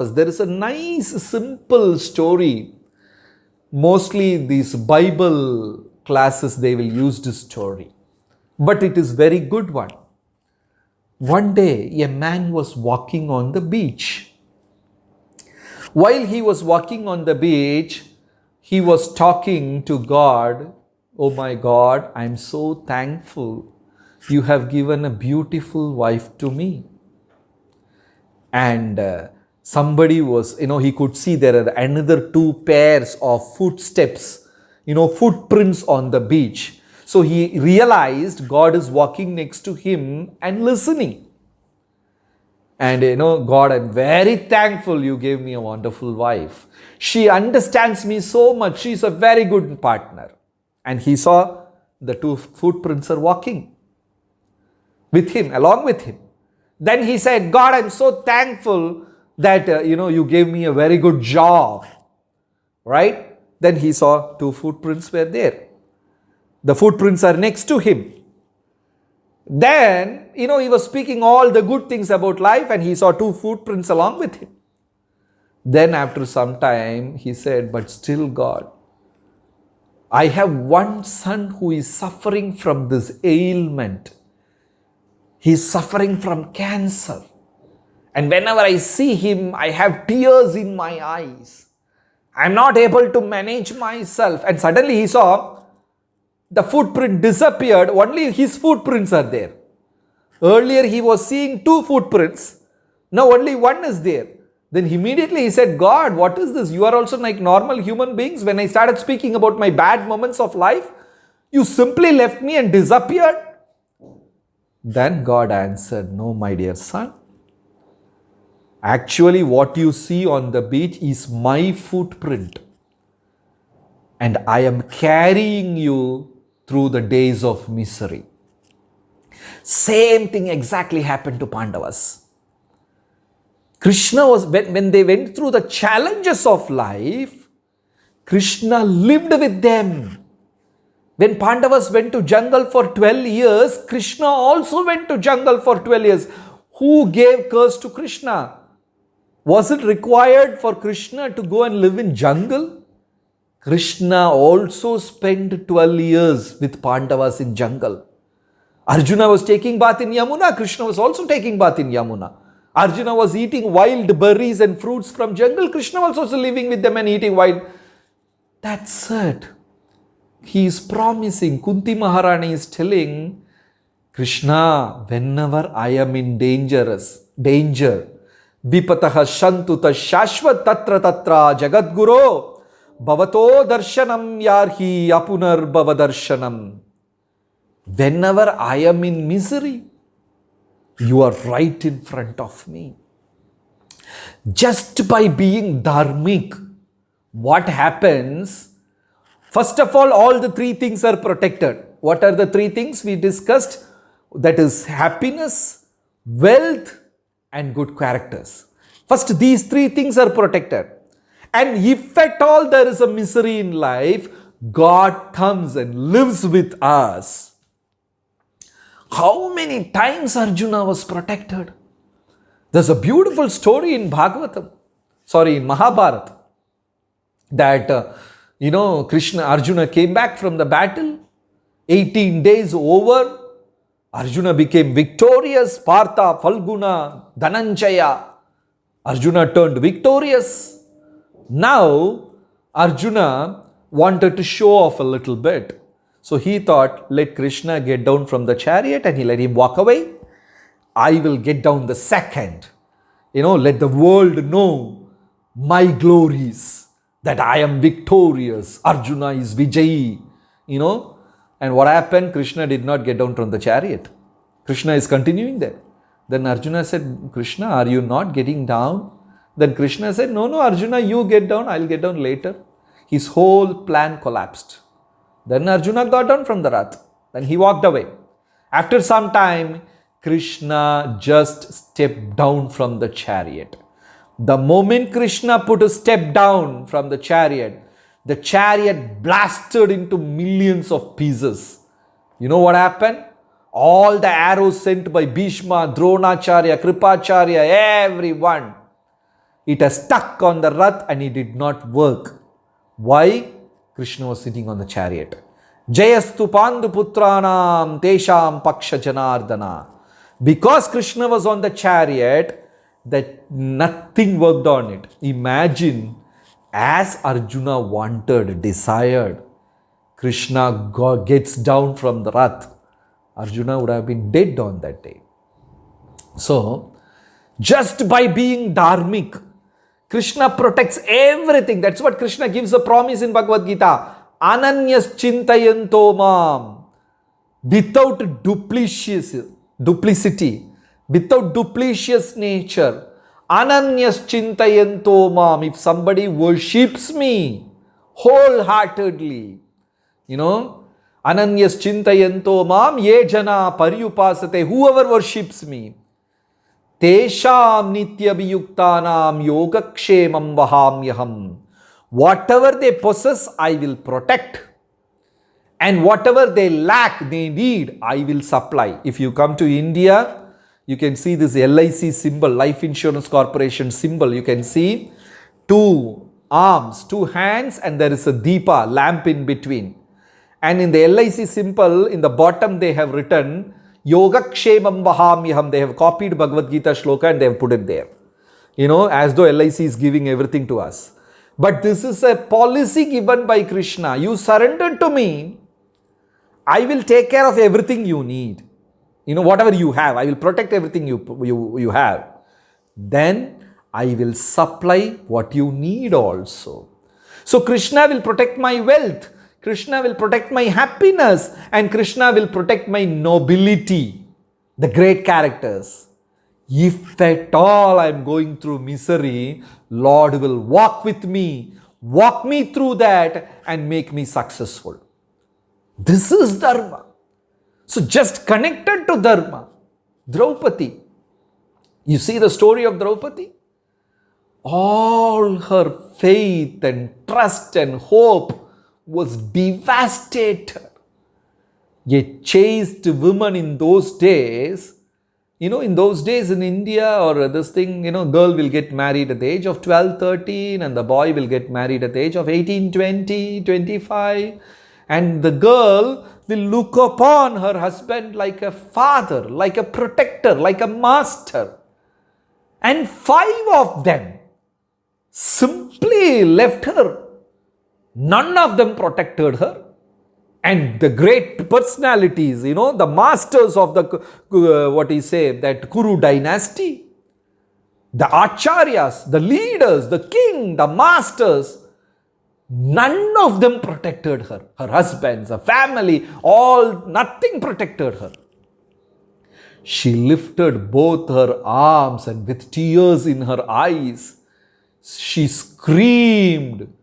There is a nice, simple story. Mostly these Bible classes, they will use this story. But it is very good one. One day, a man was walking on the beach. While he was walking on the beach, he was talking to God. Oh my God, I am so thankful. You have given a beautiful wife to me. And somebody was, he could see there are another two pairs of footsteps, footprints on the beach. So he realized God is walking next to him and listening. And God, I'm very thankful you gave me a wonderful wife. She understands me so much. She's a very good partner. And he saw the two footprints are walking with him, along with him. Then he said, God, I'm so thankful that, you gave me a very good job. Right? Then he saw two footprints were there. The footprints are next to him. Then, he was speaking all the good things about life and he saw two footprints along with him. Then after some time, he said, but still God, I have one son who is suffering from this ailment. He is suffering from cancer. And whenever I see him, I have tears in my eyes. I am not able to manage myself. And suddenly he saw the footprint disappeared. Only his footprints are there. Earlier he was seeing two footprints. Now only one is there. Then immediately he said, God, what is this? You are also like normal human beings. When I started speaking about my bad moments of life, you simply left me and disappeared. Then God answered, no, my dear son. Actually, what you see on the beach is my footprint. And I am carrying you through the days of misery. Same thing exactly happened to Pandavas. Krishna was, when they went through the challenges of life, Krishna lived with them. When Pandavas went to jungle for 12 years, Krishna also went to jungle for 12 years. Who gave curse to Krishna? Was it required for Krishna to go and live in jungle? Krishna also spent 12 years with Pandavas in jungle. Arjuna was taking bath in Yamuna. Krishna was also taking bath in Yamuna. Arjuna was eating wild berries and fruits from jungle. Krishna was also living with them and eating wild. That's it. He is promising. Kunti Maharani is telling Krishna, whenever I am in danger, Vipataha Shantuta Shashvat Tatra Tatra Jagadguru Bhavato Darshanam Yarhi Apunar Bhavadarshanam. Whenever I am in misery, you are right in front of me. Just by being dharmic, what happens? First of all the three things are protected. What are the three things we discussed? That is happiness, wealth, and good characters. First, these three things are protected. And if at all there is a misery in life, God comes and lives with us. How many times Arjuna was protected? There's a beautiful story in in Mahabharata, that Arjuna came back from the battle, 18 days over, Arjuna became victorious, Partha, Falguna, Dhananjaya, Arjuna turned victorious. Now, Arjuna wanted to show off a little bit. So he thought, let Krishna get down from the chariot and he let him walk away. I will get down the second. Let the world know my glories, that I am victorious. Arjuna is Vijayi. And what happened? Krishna did not get down from the chariot. Krishna is continuing there. Then Arjuna said, Krishna, are you not getting down? Then Krishna said, no, Arjuna, you get down. I'll get down later. His whole plan collapsed. Then Arjuna got down from the Rath. Then he walked away. After some time, Krishna just stepped down from the chariot. The moment Krishna put a step down from the chariot blasted into millions of pieces. You know what happened? All the arrows sent by Bhishma, Dronacharya, Kripacharya, everyone, It has stuck on the rath and it did not work. Why? Krishna was sitting on the chariot. Jayastu Pandu Putranam Tesham Paksha Janardana. Because Krishna was on the chariot, that nothing worked on it. Imagine, as Arjuna wanted, desired, Krishna gets down from the rath, Arjuna would have been dead on that day. So, just by being dharmic, Krishna protects everything. That's what Krishna gives a promise in Bhagavad Gita. Ananyas chintayanto mam. Without duplicity, without duplicious nature. Ananyas chintayanto mam. If somebody worships me wholeheartedly, Ananyas chintayanto mam ye jana paryupasate. Whoever worships me, Tesham nityabhiyuktanam yogakshemam vahamyaham. Whatever they possess, I will protect. And whatever they lack, they need, I will supply. If you come to India, you can see this LIC symbol, Life Insurance Corporation symbol. You can see two arms, two hands, and there is a deepa, lamp in between. And in the LIC symbol, in the bottom they have written, Yogakshemam Vahamyaham. They have copied Bhagavad Gita shloka and they have put it there. As though LIC is giving everything to us. But this is a policy given by Krishna. You surrender to me, I will take care of everything you need. Whatever you have, I will protect everything you have. Then I will supply what you need also. So Krishna will protect my wealth. Krishna will protect my happiness, and Krishna will protect my nobility, the great characters. If at all I am going through misery, Lord will walk with me, walk me through that and make me successful. This is Dharma. So just connected to Dharma, Draupadi. You see the story of Draupadi? All her faith and trust and hope was devastated. A chaste woman in those days, in those days in India or this thing, girl will get married at the age of 12, 13 and the boy will get married at the age of 18, 20, 25. And the girl will look upon her husband like a father, like a protector, like a master. And 5 of them simply left her. None of them protected her. And the great personalities, the masters of the, that Kuru dynasty, the acharyas, the leaders, the king, the masters, none of them protected her. Her husbands, her family, nothing protected her. She lifted both her arms and with tears in her eyes, she screamed,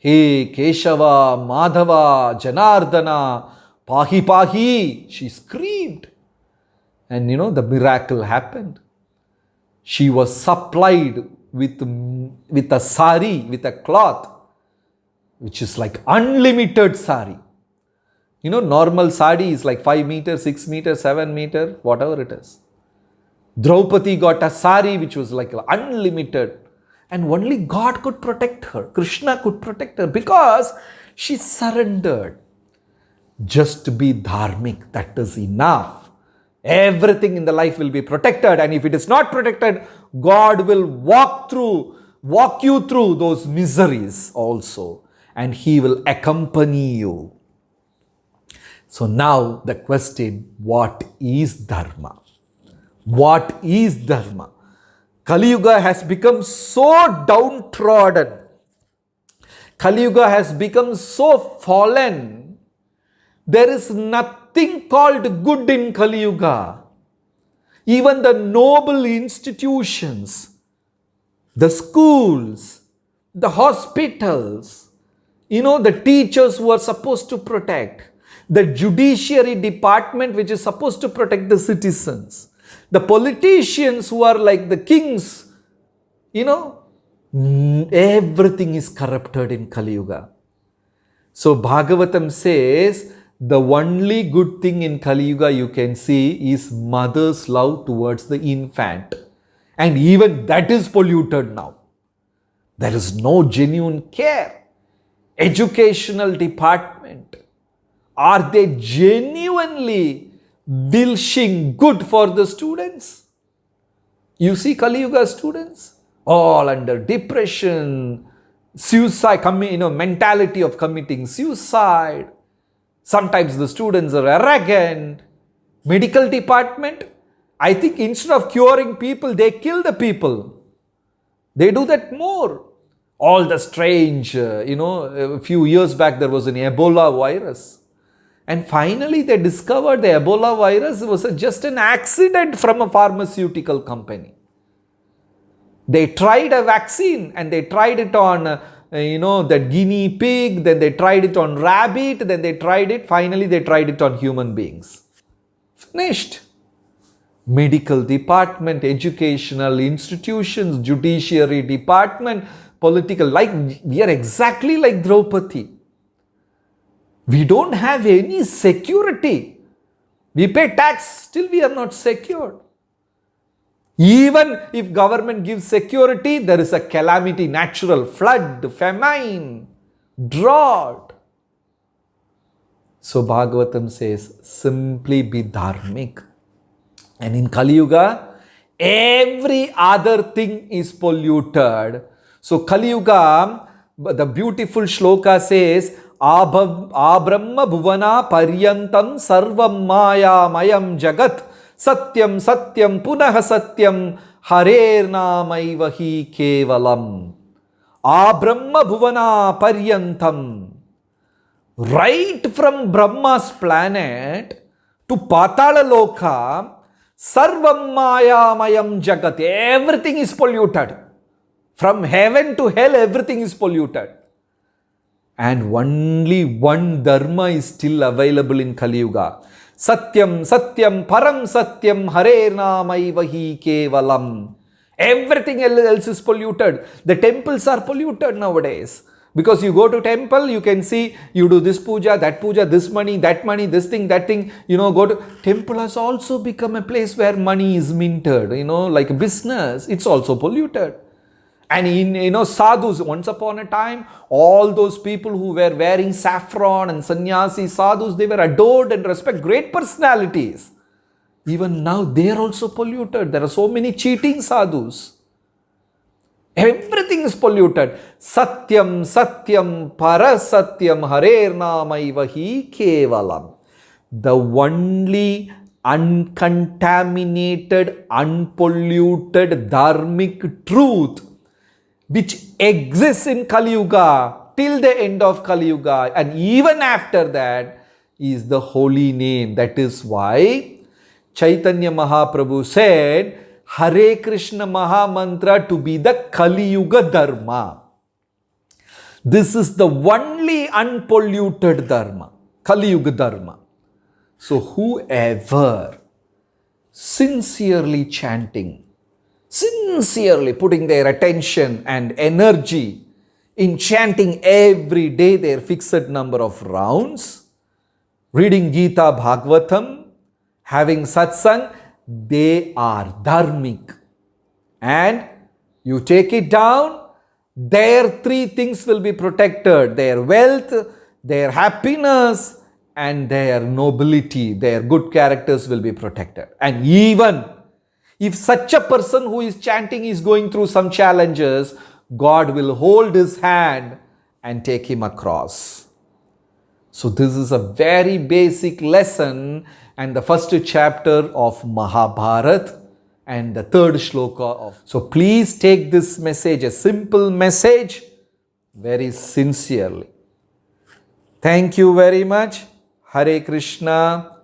Hey Keshava, Madhava, Janardana, Pahi Pahi. She screamed. And the miracle happened. She was supplied with a sari, with a cloth, which is like unlimited sari. Normal sari is like 5 meters, 6 meters, 7 meters, whatever it is. Draupadi got a sari which was like unlimited. And only God could protect her. Krishna could protect her because she surrendered. Just to be dharmic, that is enough. Everything in the life will be protected. And if it is not protected, God will walk you through those miseries also. And He will accompany you. So now the question, what is Dharma? What is Dharma? Kali Yuga has become so downtrodden. Kali Yuga has become so fallen. There is nothing called good in Kali Yuga. Even the noble institutions, the schools, the hospitals, the teachers who are supposed to protect, the judiciary department which is supposed to protect the citizens, the politicians who are like the kings, everything is corrupted in Kali Yuga. So Bhagavatam says, the only good thing in Kali Yuga you can see is mother's love towards the infant. And even that is polluted now. There is no genuine care. Educational department, are they genuinely wishing good for the students? You see Kali Yuga students, all under depression, suicide, mentality of committing suicide. Sometimes the students are arrogant. Medical department, I think instead of curing people, they kill the people. They do that more. All the strange, a few years back there was an Ebola virus. And finally they discovered the Ebola virus was just an accident from a pharmaceutical company. They tried a vaccine and they tried it on, that guinea pig, then they tried it on rabbit, then finally they tried it on human beings. Finished. Medical department, educational institutions, judiciary department, political, we are exactly like Draupadi. We don't have any security. We pay tax, still we are not secured. Even if government gives security, there is a calamity, natural flood, famine, drought. So Bhagavatam says, simply be dharmic. And in Kali Yuga, every other thing is polluted. So Kali Yuga, the beautiful shloka says, Abrahma bhuvana paryantam sarvam maya mayam jagat satyam satyam punaha satyam harer namaiva hi kevalam. Abrahma bhuvana paryantam. Right from Brahma's planet to Patala Loka, sarvam maya mayam jagat. Everything is polluted. From heaven to hell, everything is polluted. And only one dharma is still available in Kali Yuga. Satyam, Satyam, Param Satyam, Hare Namaiva hi Kevalam. Everything else is polluted. The temples are polluted nowadays. Because you go to temple, you can see, you do this puja, this money, this thing, that thing. Go to temple has also become a place where money is minted. Like a business. It's also polluted. And in sadhus, once upon a time, all those people who were wearing saffron and sannyasi sadhus, they were adored and respected, great personalities. Even now, they are also polluted. There are so many cheating sadhus. Everything is polluted. Satyam, Satyam, Parasatyam, Harer Namaiva hi Kevalam. The only uncontaminated, unpolluted, dharmic truth which exists in Kali Yuga till the end of Kali Yuga and even after that is the holy name. That is why Chaitanya Mahaprabhu said Hare Krishna Maha Mantra to be the Kali Yuga Dharma. This is the only unpolluted Dharma, Kali Yuga Dharma. So whoever sincerely chanting, sincerely putting their attention and energy in chanting every day their fixed number of rounds, reading Gita Bhagavatam, having satsang, they are dharmic. And you take it down, their three things will be protected. Their wealth, their happiness, and their nobility, their good characters will be protected. And even if such a person who is chanting is going through some challenges, God will hold his hand and take him across. So this is a very basic lesson and the first chapter of Mahabharata and the third shloka of. So please take this message, a simple message, very sincerely. Thank you very much. Hare Krishna.